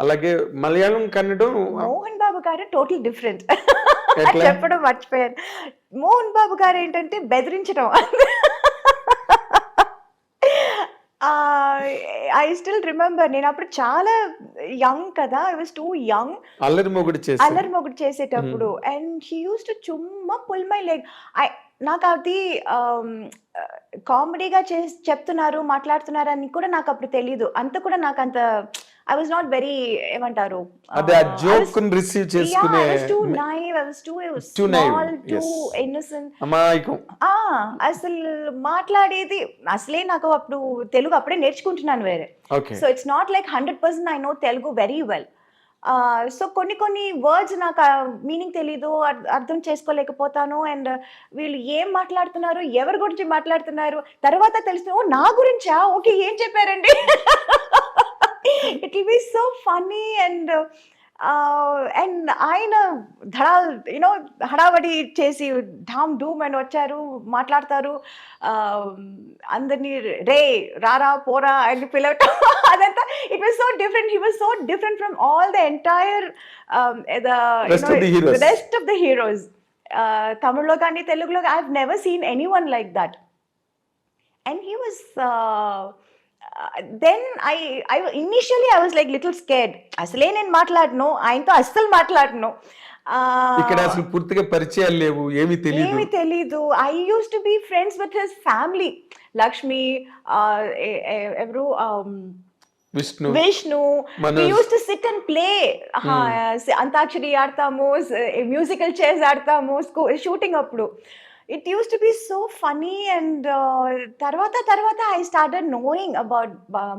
అలాగే మలయాళం, కన్నడం మోహన్ బాబు గారు total different. ఎట్లా? చెప్పడం మర్చిపోయాను. మోహన్ బాబు గారు ఏంటంటే బెదిరించడం. ఐ స్టిల్ రిమెంబర్, నేను అప్పుడు చాలా యంగ్ కదా, ఐ వాస్ టూ యంగ్. అల్లరి మొగుడు చేశారు. అల్లరి మొగుడు చేసేటప్పుడు అండ్ హీ యూస్ టు చుమ్మా పుల్ మై లెగ్. నాకు అది కామెడీగా చెప్తున్నారు, మాట్లాడుతున్నారు అని కూడా నాకు అప్పుడు తెలీదు. అంత కూడా నాకు అంత ఐ వాజ్ నాట్ వెరీ, ఏమంటారు, అదే ఆ జోక్ రిసీవ్ చేసుకునే too naive, I was too Too naive, small, too yes. Innocent. అమాయకం. అసలు మాట్లాడేది అసలే నాకు అప్పుడు తెలుగు అప్పుడే నేర్చుకుంటున్నాను వేరే. Okay. So it's not like 100% I know Telugu very well. So కొన్ని వర్డ్స్ నాకు మీనింగ్ తెలీదు, అర్థం చేసుకోలేకపోతాను. అండ్ వీళ్ళు ఏం మాట్లాడుతున్నారు, ఎవరి గురించి మాట్లాడుతున్నారు తర్వాత తెలుస్తుంది, ఓ నా గురించా, ఓకే ఏం చెప్పారండి. It will be so funny. And ఆయన యూనో హడావడి చేసి ఢామ్ డూమ్ అని వచ్చారు, మాట్లాడతారు, అందరినీ రే రారా పోరా అని పిలవటం. అదంతా it was so different. He was so different from all the entire rest of the heroes. తమిళ్లో కానీ తెలుగులో I have never seen any one like that. And he was then I initially I was like little scared. అసలే నేను మాట్లాడను, ఆయనతో అస్సలు మాట్లాడను. ఇక్కడ అసలు పూర్తిగా పరిచయాలు లేవు, ఏమీ తెలీదు. I use to be friends with his family, Lakshmi, ఎవరు, Vishnu. We used to sit and play. Antakshari ఆడతాము, మ్యూజికల్ చైర్స్ ఆడతాము షూటింగ్ అప్పుడు. It used to be so funny. And తర్వాత I started knowing about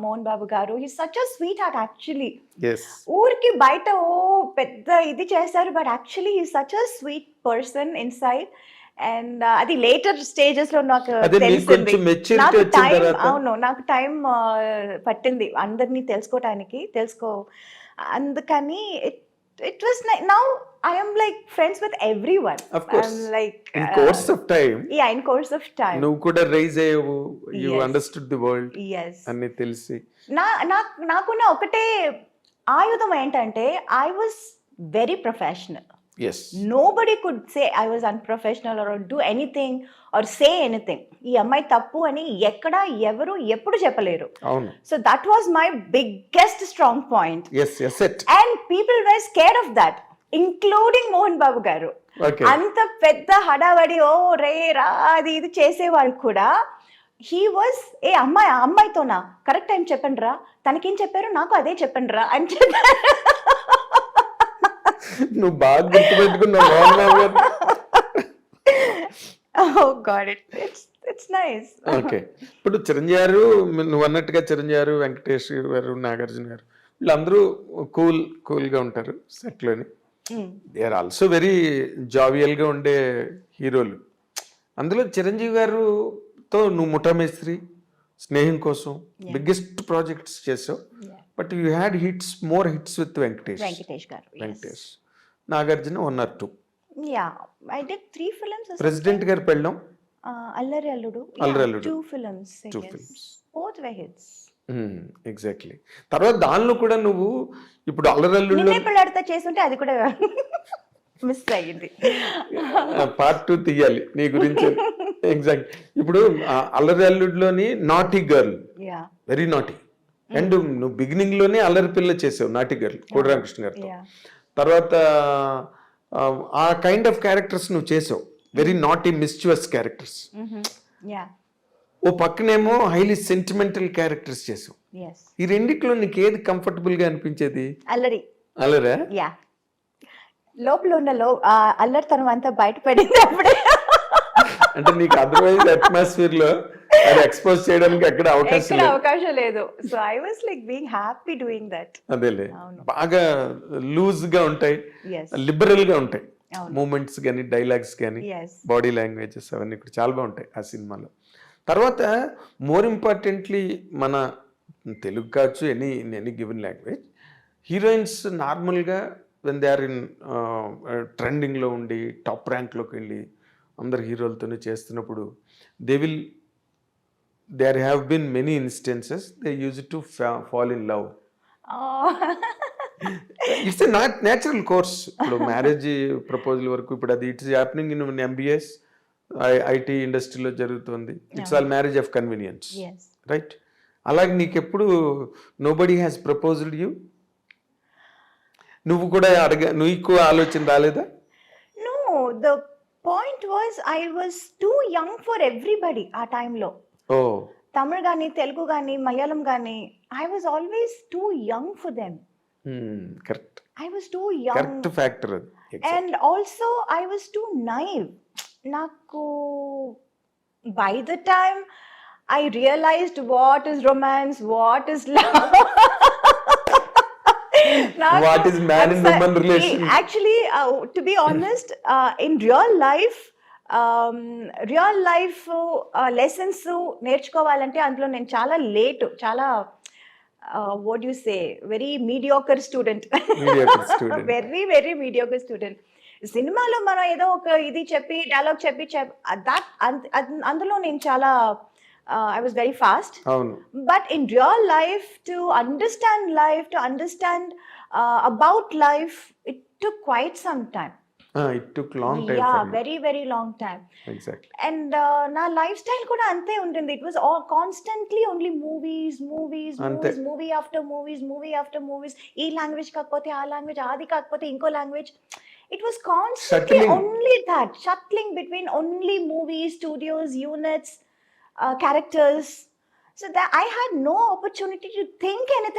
Mohan Babu garu. He's such a sweetheart actually. Yes. ఊరికి బయట ఓ పెద్ద ఇది చేశారు, but actually he such a sweet person inside. And అది later stages లో నాకు తెలిసింది. నాకు టైం పట్టింది అందరినీ తెలుసుకోవటానికి, అందుకని it was like, now I am like friends with everyone. Of course. I'm like in course of time. Yeah, in course of time. నువ్వు కూడా రైజ్ అయ్యావు, you Yes. understood the world. Yes. అన్ని తెలిసి. నాకున్న ఒకటే ఆయుధం ఏంటంటే I was very professional. Yes. Nobody could say I was unprofessional or do anything or say anything. ఈ అమ్మాయి తప్పు అని ఎక్కడ ఎవరు ఎప్పుడు చెప్పలేరు. అవును. So that was my biggest strong point. Yes, yes it. And people were scared of that, including Mohan Babu గారు. Okay. అంత పెద్ద హడావడి ఓ రే రా అది ఇది చేసేవాళ్ళు కూడా హీ వాజ్ అమ్మాయితోనా కరెక్ట్ టైం చెప్పండి రా, తనకేం చెప్పారు నాకు అదే చెప్పండి రా అని చెప్పారు. నువ్వు బాగా గుర్తుపెట్టుకున్నావు మోహన్ బాబు గారు. Oh God, it's nice. Okay. ఇప్పుడు చిరంజీవి గారు, నువ్వు అన్నట్టుగా చిరంజీవి గారు, వెంకటేష్ గారు, నాగార్జున గారు వీళ్ళందరూ కూల్గా ఉంటారు సెట్లోని. దే ఆర్ ఆల్సో వెరీ జావియల్గా ఉండే హీరోలు. అందులో చిరంజీవి గారుతో నువ్వు ముఠామేస్త్రి, స్నేహం కోసం బిగ్గెస్ట్ ప్రాజెక్ట్స్ చేసావు. But you had more hits with Venkatesh గారు. Venkatesh, Nagarjuna 1 or 2. Yeah, I did 3 films. President Garu Pellam, Allari Alludu. 2 films. Both were hits. Exactly. తర్వాత దానిలో కూడా నువ్వు ఇప్పుడు అల్లరల్లుడు నిన్నే పెళ్ళాడితే చేస్తుంటే అది కూడా మిస్ అయ్యింది. పార్ట్ 2 తీయాలి నీ గురించి. ఎగ్జాక్ట్. ఇప్పుడు అల్లరి అల్లుడులోని naughty girl, very naughty. And నువ్వు బిగినింగ్ లోనే అల్లరి పిల్ల చేసావు, నాటీ గర్ల్, కోడి రామకృష్ణ గారితో. తర్వాత ఆ కైండ్ ఆఫ్ క్యారెక్టర్స్ నువ్వు చేసావు, వెరీ నాటీ మిస్చువస్ క్యారెక్టర్స్. ఓ పక్కనేమో హైలీ సెంటిమెంటల్ క్యారెక్టర్స్ చేసావు. ఈ రెండిట్లో నీకు ఏది కంఫర్టబుల్ గా అనిపించేది? అల్లరా? యా, లోపల ఉన్న అల్లరితనం అంతా బయటపడింది అప్పుడే. అంటే నీకు అదర్వైజ్ అట్మాస్ఫియర్ లో అది ఎక్స్పోజ్ చేయడానికి అక్కడ అవకాశం లేదు. So I was like being happy doing that. అదేలే, బాగా లూజ్ గా ఉంటాయి, లిబరల్ గా ఉంటాయి మూమెంట్స్ కానీ, డైలాగ్స్ కానీ, బాడీ లాంగ్వేజెస్ అవన్నీ కూడా చాలా బాగుంటాయి ఆ సినిమాలో. తర్వాత మోర్ ఇంపార్టెంట్లీ మన తెలుగు కావచ్చు, ఎనీ గివెన్ లాంగ్వేజ్, హీరోయిన్స్ నార్మల్గా వెన్ దే ఆర్ ఇన్ ట్రెండింగ్లో ఉండి టాప్ ర్యాంక్లోకి వెళ్ళి అందరు హీరోలతోనే చేస్తున్నప్పుడు there have been many instances they used to fall in love. It's not natural course. ఇప్పుడు మ్యారేజ్ ప్రపోజల్ వరకు ఇప్పుడు అది it's happening in MBS IT ఇండస్ట్రీలో జరుగుతుంది. It's all marriage of convenience, Yes. Right? అలాగే నీకెప్పుడు నోబడీ హ్యాస్ ప్రపోజ్డ్ యూ? నువ్వు కూడా నువ్వు ఎక్కువ ఆలోచన రాలేదా? No, the point was I was too young for everybody ఆ టైంలో. ఓ తమిళ్ కానీ తెలుగు కానీ మలయాళం కానీ I was always too young for them. Correct, I was too young correct factor అది. And also I was too naive. నాకు by the time I realized what is romance, what is love. What is man and woman relation? Actually, to be honest, in real life, lessons నేర్చుకోవాలంటే అందులో నేను చాలా late, చాలా what you say very mediocre student. Mediocre student. Very very mediocre student. సినిమాలో మనం ఏదో ఒక ఇది చెప్పి డైలాగ్ చెప్పి అందులో నేను చాలా I was very fast. అవును. But in real life, to understand about life, it took quite some time. It took long time Yeah, for you. very, very long time. Exactly. And నా life style కూడా అంతే ఉంటుంది. It was all constantly only movies, అంతే. movie after movies. ఈ language కాకపోతే ఆ language, అది కాకపోతే ఇంకో language. It was constantly Shuttling. only that, shuttling between only movies, studios, units, characters. So that I had no opportunity to think anything